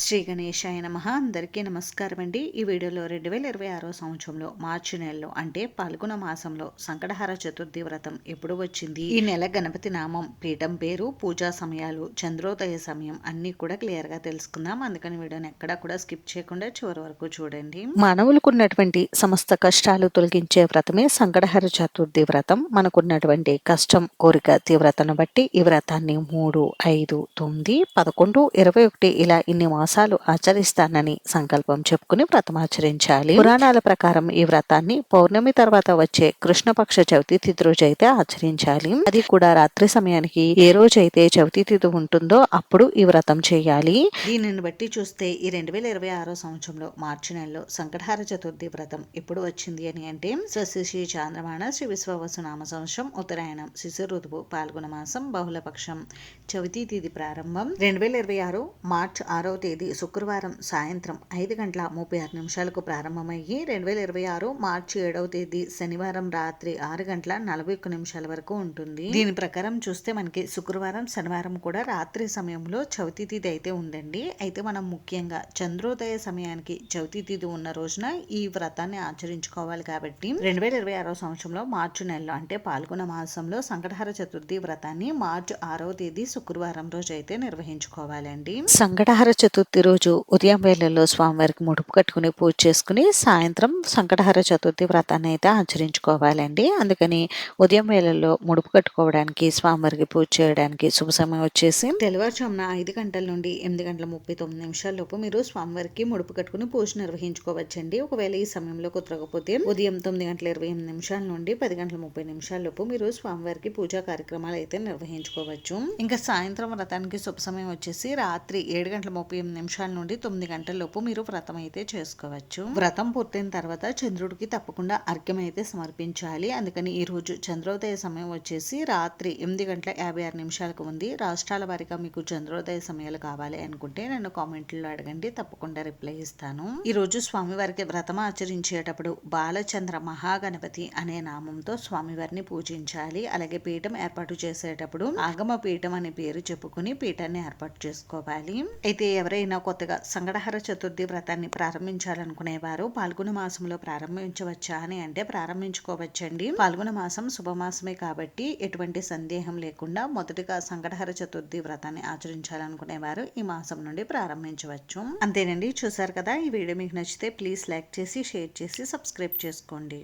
శ్రీ గణేశాయ నమః. అందరికీ నమస్కారం అండి. ఈ వీడియోలో 2026 సంవత్సరంలో మార్చి నెలలో అంటే పాల్గొన మాసంలో సంకటహర చతుర్థి వ్రతం ఎప్పుడు వచ్చింది, ఈ నెల గణపతి నామం, పీఠం పేరు, పూజా సమయాలు, చంద్రోదయ సమయం అన్నీ కూడా క్లియర్ గా తెలుసుకుందాం. అందుకని వీడియోని ఎక్కడా కూడా స్కిప్ చేయకుండా చివరి వరకు చూడండి. మానవులకు ఉన్నటువంటి సమస్త కష్టాలు తొలగించే వ్రతమే సంకటహర చతుర్థి వ్రతం. మనకున్నటువంటి కష్టం కోరిక తీవ్రతను బట్టి ఈ వ్రతాన్ని 3, 5, 9, 11, 21 ఇలా ఇన్ని మాసాలు ఆచరిస్తానని సంకల్పం చెప్పుకుని వ్రతం ఆచరించాలి. పురాణాల ప్రకారం ఈ వ్రతాన్ని పౌర్ణమి తర్వాత వచ్చే కృష్ణపక్ష చవితి తిథి రోజు అయితే ఆచరించాలి. అది కూడా రాత్రి సమయానికి ఏ రోజైతే చవితి తిథి ఉంటుందో అప్పుడు ఈ వ్రతం చేయాలి. దీనిని బట్టి చూస్తే ఈ 2026 సంవత్సరంలో మార్చి నెలలో సంకటహార చతుర్థి వ్రతం ఎప్పుడు వచ్చింది అని అంటే స్వస్తి చాంద్రమాన శ్రీ విశ్వవసు నామ సంవత్సరం ఉత్తరాయణం శిశు ఋతువు పాల్గొన మాసం బహుళపక్షం చవితి తిథి ప్రారంభం 2026 మార్చి 6వ తేదీ శుక్రవారం సాయంత్రం 5:36 ప్రారంభమయ్యి 2026 మార్చి 7వ తేదీ శనివారం రాత్రి 6:41 వరకు ఉంటుంది. దీని ప్రకారం చూస్తే మనకి శుక్రవారం శనివారం కూడా రాత్రి సమయంలో చవితి తిథి అయితే ఉందండి. అయితే మనం ముఖ్యంగా చంద్రోదయ సమయానికి చవితి తిథి ఉన్న రోజున ఈ వ్రతాన్ని ఆచరించుకోవాలి. కాబట్టి 2026 సంవత్సరంలో మార్చి నెలలో అంటే పాల్గొన మాసంలో సంకటహర చతుర్థి వ్రతాన్ని మార్చి 6వ తేదీ శుక్రవారం రోజు అయితే నిర్వహించుకోవాలండి. సంకటహర చతుర్థి రోజు ఉదయం వేళల్లో స్వామివారికి ముడుపు కట్టుకుని పూజ చేసుకుని సాయంత్రం సంకటహర చతుర్థి వ్రతాన్ని అయితే ఆచరించుకోవాలండి. అందుకని ఉదయం వేళల్లో ముడుపు కట్టుకోవడానికి స్వామివారికి పూజ చేయడానికి శుభ సమయం వచ్చేసి తెల్లవారుజామున 5 గంటల నుండి 8:39 లోపు మీరు స్వామివారికి ముడుపు కట్టుకుని పూజ నిర్వహించుకోవచ్చండి. ఒకవేళ ఈ సమయంలో కుదరకపోతే ఉదయం 9:28 నుండి 10:30 లోపు మీరు స్వామివారికి పూజా కార్యక్రమాలు అయితే నిర్వహించుకోవచ్చు. ఇంకా సాయంత్రం వ్రతానికి శుభ సమయం వచ్చేసి రాత్రి 7:38 నుండి 9 గంటల లోపు మీరు వ్రతం అయితే చేసుకోవచ్చు. వ్రతం పూర్తయిన తర్వాత చంద్రుడికి తప్పకుండా అర్ఘ్యం అయితే సమర్పించాలి. అందుకని ఈ రోజు చంద్రోదయ సమయం వచ్చేసి రాత్రి 8:56 ఉంది. రాష్ట్రాల వారిగా మీకు చంద్రోదయ సమయాలు కావాలి అనుకుంటే నన్ను కామెంట్లో అడగండి, తప్పకుండా రిప్లై ఇస్తాను. ఈ రోజు స్వామివారికి వ్రతం ఆచరించేటప్పుడు బాలచంద్ర మహాగణపతి అనే నామంతో స్వామివారిని పూజించాలి. అలాగే పీఠం ఏర్పాటు చేసేటప్పుడు ఆగమ పీఠం అనే పేరు చెప్పుకుని పీఠాన్ని ఏర్పాటు చేసుకోవాలి. అయితే ఎవరైనా కొత్తగా సంకటహర చతుర్థి వ్రతాన్ని ప్రారంభించాలనుకునేవారు పాల్గొన మాసంలో ప్రారంభించవచ్చా అని అంటే ప్రారంభించుకోవచ్చండి. పాల్గొన మాసం శుభమాసమే కాబట్టి ఎటువంటి సందేహం లేకుండా మొదటిగా సంకటహర చతుర్థి వ్రతాన్ని ఆచరించాలనుకునేవారు ఈ మాసం నుండి ప్రారంభించవచ్చు. అంతేనండి. చూసారు కదా, ఈ వీడియో మీకు నచ్చితే ప్లీజ్ లైక్ చేసి షేర్ చేసి సబ్స్క్రైబ్ చేసుకోండి.